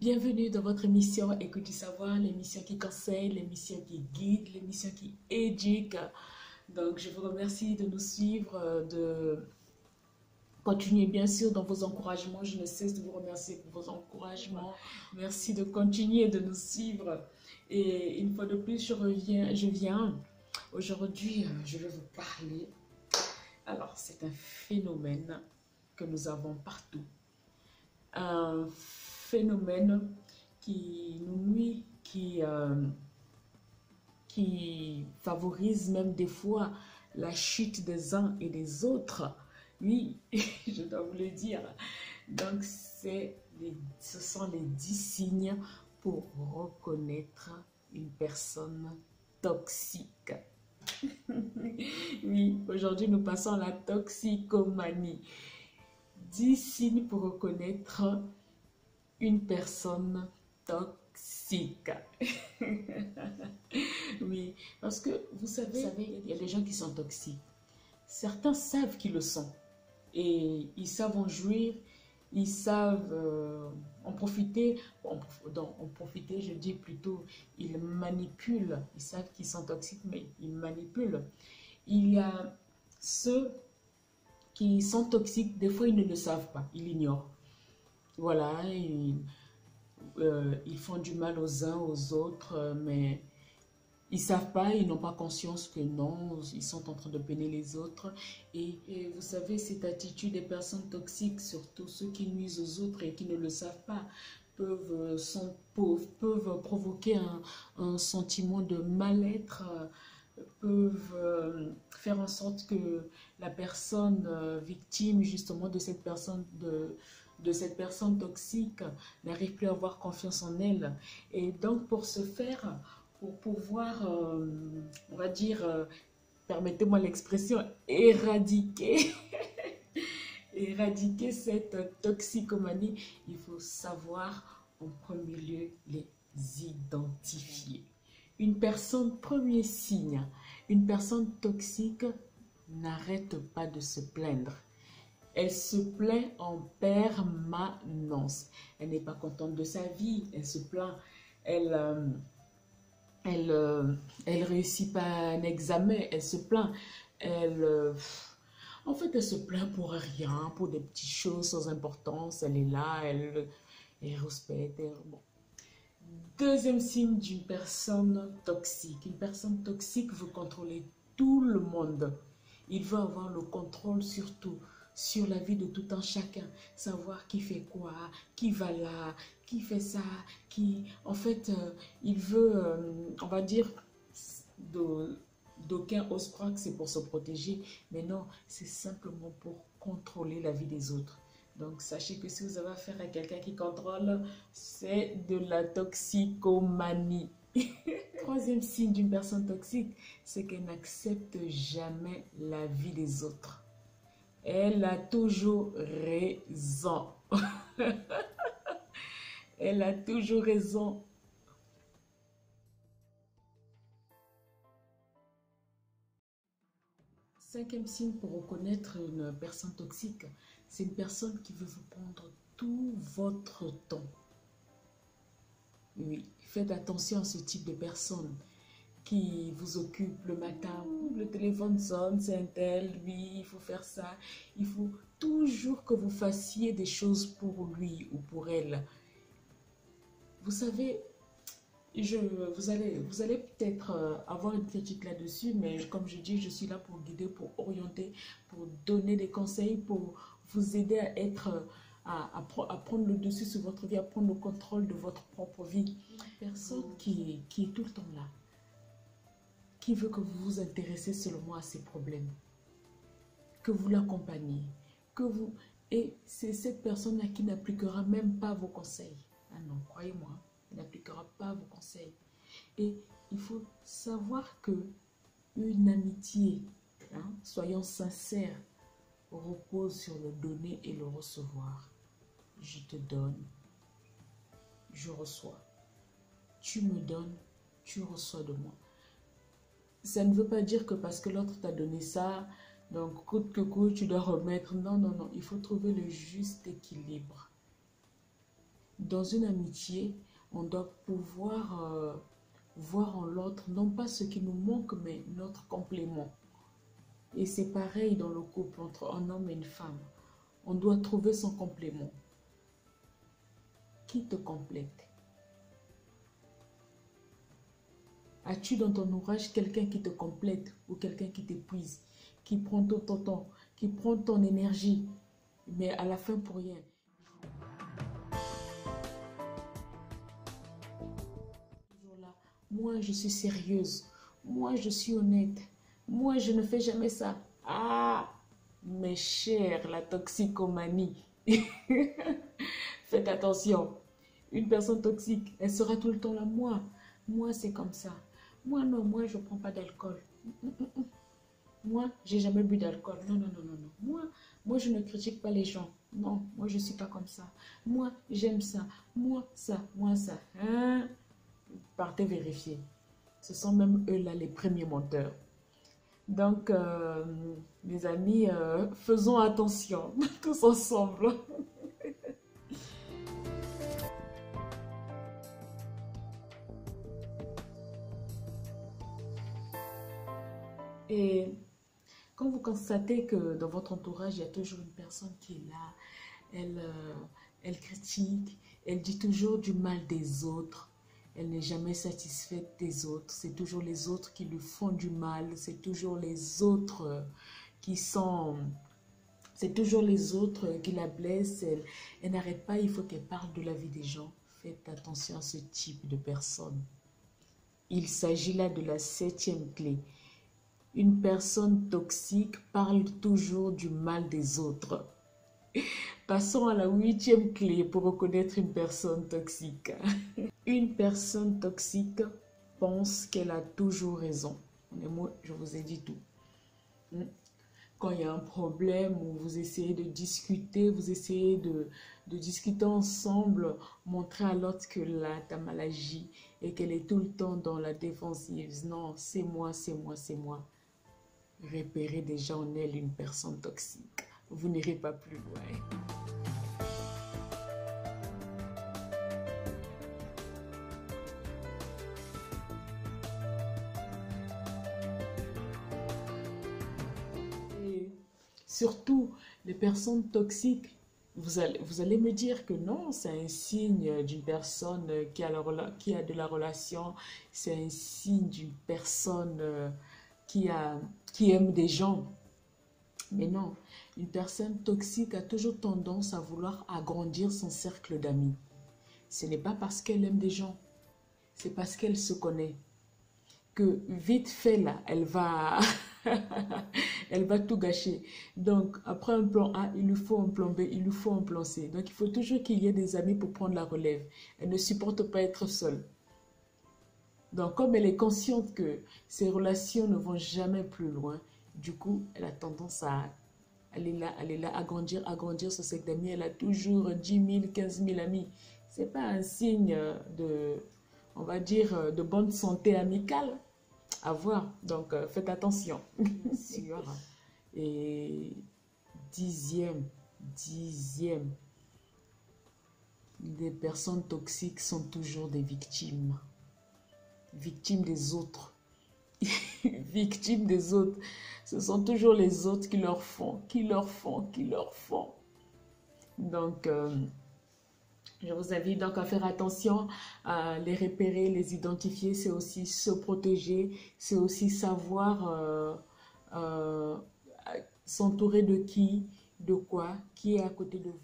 Bienvenue dans votre émission Écoute du savoir, l'émission qui conseille, l'émission qui guide, l'émission qui éduque. Donc, je vous remercie de nous suivre, de continuer bien sûr dans vos encouragements. Je ne cesse de vous remercier pour vos encouragements. Merci de continuer de nous suivre. Et une fois de plus, je viens. Aujourd'hui, je vais vous parler. Alors, c'est un phénomène que nous avons partout. Un phénomène qui nous nuit, qui favorise même des fois la chute des uns et des autres. Oui, je dois vous le dire. Donc, ce sont les 10 signes pour reconnaître une personne toxique. Oui, aujourd'hui, nous passons à la toxicomanie. 10 signes pour reconnaître une personne toxique. Oui, parce que vous savez, il y a des gens qui sont toxiques. Certains savent qu'ils le sont. Et ils savent en jouir, ils savent en profiter. En profiter, je dis plutôt, ils manipulent. Ils savent qu'ils sont toxiques, mais ils manipulent. Il y a ceux qui sont toxiques, des fois ils ne le savent pas, ils l'ignorent. Voilà, ils font du mal aux uns, aux autres, mais ils ne savent pas, ils n'ont pas conscience que non, ils sont en train de peiner les autres. Et vous savez, cette attitude des personnes toxiques, surtout ceux qui nuisent aux autres et qui ne le savent pas, peuvent provoquer un sentiment de mal-être, peuvent faire en sorte que la personne victime justement de cette personne toxique n'arrive plus à avoir confiance en elle. Et donc pour ce faire, pour pouvoir, on va dire, permettez-moi l'expression, éradiquer, éradiquer cette toxicomanie, il faut savoir en premier lieu les identifier. Une personne, premier signe, une personne toxique n'arrête pas de se plaindre. Elle se plaint en permanence. Elle n'est pas contente de sa vie, elle se plaint. Elle réussit pas un examen, elle se plaint. En fait, elle se plaint pour rien, pour des petites choses sans importance. Elle est là, elle respecte. Bon. Deuxième signe d'une personne toxique. Une personne toxique veut contrôler tout le monde. Il veut avoir le contrôle sur tout, sur la vie de tout un chacun. Savoir qui fait quoi, qui va là, qui fait ça, qui... En fait, il veut, on va dire, d'aucuns osent croire que c'est pour se protéger. Mais non, c'est simplement pour contrôler la vie des autres. Donc, sachez que si vous avez affaire à quelqu'un qui contrôle, c'est de la toxicomanie. Troisième signe d'une personne toxique, c'est qu'elle n'accepte jamais la vie des autres. Elle a toujours raison. Elle a toujours raison. Cinquième signe pour reconnaître une personne toxique, c'est une personne qui veut vous prendre tout votre temps. Oui, faites attention à ce type de personne qui vous occupe le matin. Le téléphone sonne, c'est un tel, oui, il faut faire ça. Il faut toujours que vous fassiez des choses pour lui ou pour elle. Vous savez, vous allez peut-être avoir une critique là-dessus, mais comme je dis, je suis là pour guider, pour orienter, pour donner des conseils, pour vous aider à être, à prendre le dessus sur votre vie, à prendre le contrôle de votre propre vie. Une personne qui est tout le temps là, qui veut que vous vous intéressez seulement à ses problèmes, que vous l'accompagnez, et c'est cette personne-là qui n'appliquera même pas vos conseils. Ah non, croyez-moi, elle n'appliquera pas vos conseils. Et il faut savoir que une amitié, soyons sincères, repose sur le donner et le recevoir. Je te donne, je reçois. Tu me donnes, tu reçois de moi. Ça ne veut pas dire que parce que l'autre t'a donné ça, donc coûte que coûte, tu dois remettre. Non, non, non. Il faut trouver le juste équilibre. Dans une amitié, on doit pouvoir voir en l'autre, non pas ce qui nous manque, mais notre complément. Et c'est pareil dans le couple entre un homme et une femme. On doit trouver son complément. Qui te complète? As-tu dans ton ouvrage quelqu'un qui te complète ou quelqu'un qui t'épuise, qui prend tout ton temps, qui prend ton énergie, mais à la fin pour rien? Toujours là. Moi, je suis sérieuse. Moi, je suis honnête. Moi, je ne fais jamais ça. Ah, mes chers, la toxicomanie. Faites attention. Une personne toxique, elle sera tout le temps là. Moi, c'est comme ça. Moi, non, moi, je ne prends pas d'alcool. Moi, j'ai jamais bu d'alcool. Non, non, non, non, non. Moi, je ne critique pas les gens. Non, moi, je ne suis pas comme ça. Moi, j'aime ça. Moi, ça. Moi, ça. Hein? Partez vérifier. Ce sont même eux-là les premiers menteurs. Donc, mes amis, faisons attention, tous ensemble. Et quand vous constatez que dans votre entourage, il y a toujours une personne qui est là, elle critique, elle dit toujours du mal des autres, elle n'est jamais satisfaite des autres, c'est toujours les autres qui lui font du mal, c'est toujours les autres qui sont... C'est toujours les autres qui la blessent, elle n'arrête pas, il faut qu'elle parle de la vie des gens. Faites attention à ce type de personne. Il s'agit là de la 7e clé. Une personne toxique parle toujours du mal des autres. Passons à la 8e clé pour reconnaître une personne toxique. Une personne toxique pense qu'elle a toujours raison. Mais moi, je vous ai dit tout. Quand il y a un problème où vous essayez de discuter, vous essayez de discuter ensemble, montrer à l'autre que là, tu as mal agi et qu'elle est tout le temps dans la défensive. Non, c'est moi, c'est moi, c'est moi. Repérez déjà en elle une personne toxique. Vous n'irez pas plus loin. Et surtout, les personnes toxiques, vous allez me dire que non, c'est un signe d'une personne qui a de la relation, c'est un signe d'une personne qui aime des gens. Mais non, une personne toxique a toujours tendance à vouloir agrandir son cercle d'amis. Ce n'est pas parce qu'elle aime des gens, c'est parce qu'elle se connaît. Que vite fait là, elle va, elle va tout gâcher. Donc, après un plan A, il lui faut un plan B, il lui faut un plan C. Donc, il faut toujours qu'il y ait des amis pour prendre la relève. Elle ne supporte pas être seule. Donc, comme elle est consciente que ses relations ne vont jamais plus loin, du coup, elle a tendance à aller là, agrandir ce cercle d'amis. Elle a toujours 10 000, 15 000 amis. Ce n'est pas un signe de, on va dire, de bonne santé amicale à voir. Donc, faites attention. Et dixième, les personnes toxiques sont toujours des victimes. Victimes des autres. Victimes des autres. Ce sont toujours les autres qui leur font. Donc, je vous invite donc à faire attention, à les repérer, les identifier. C'est aussi se protéger. C'est aussi savoir s'entourer de qui, de quoi, qui est à côté de vous.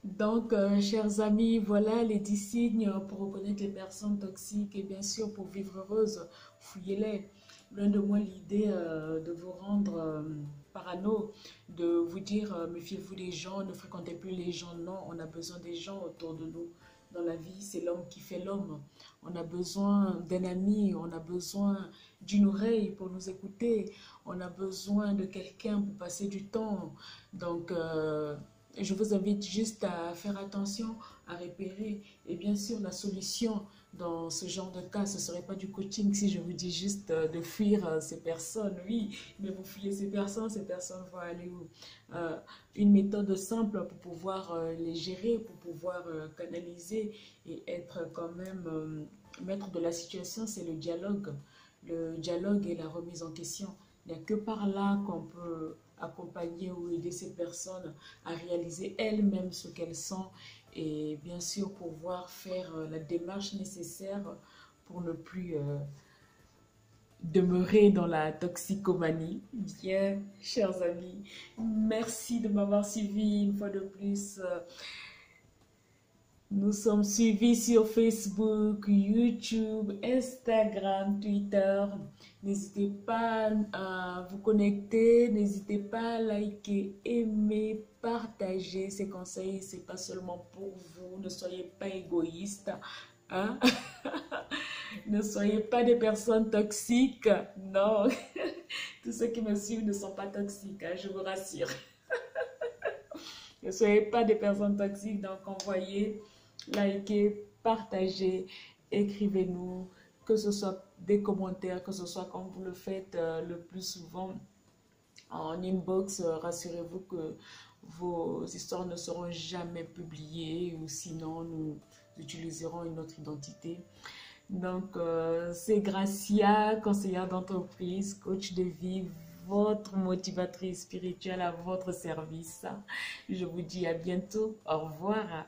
Donc, chers amis, voilà les 10 signes pour reconnaître les personnes toxiques et bien sûr pour vivre heureuse, fouillez-les. Loin de moi l'idée de vous rendre parano, de vous dire méfiez-vous des gens, ne fréquentez plus les gens. Non, on a besoin des gens autour de nous. Dans la vie, c'est l'homme qui fait l'homme. On a besoin d'un ami, on a besoin d'une oreille pour nous écouter, on a besoin de quelqu'un pour passer du temps. Donc, je vous invite juste à faire attention, à repérer. Et bien sûr, la solution dans ce genre de cas, ce ne serait pas du coaching si je vous dis juste de fuir ces personnes. Oui, mais vous fuyez ces personnes vont aller où? Une méthode simple pour pouvoir les gérer, pour pouvoir canaliser et être quand même maître de la situation, c'est le dialogue. Le dialogue et la remise en question. Il n'y a que par là qu'on peut accompagner ou aider ces personnes à réaliser elles-mêmes ce qu'elles sont et bien sûr pouvoir faire la démarche nécessaire pour ne plus demeurer dans la toxicomanie. Bien, chers amis, merci de m'avoir suivi une fois de plus. Nous sommes suivis sur Facebook, YouTube, Instagram, Twitter. N'hésitez pas à vous connecter, n'hésitez pas à liker, aimer, partager ces conseils. Ce n'est pas seulement pour vous, ne soyez pas égoïstes. Hein? Ne soyez pas des personnes toxiques. Non, tous ceux qui me suivent ne sont pas toxiques, hein, je vous rassure. Ne soyez pas des personnes toxiques, donc envoyez, likez, partagez, écrivez-nous, que ce soit des commentaires, que ce soit comme vous le faites le plus souvent en inbox. Rassurez-vous que vos histoires ne seront jamais publiées ou sinon nous utiliserons une autre identité. Donc, c'est Gracia, conseillère d'entreprise, coach de vie, votre motivatrice spirituelle à votre service. Je vous dis à bientôt. Au revoir.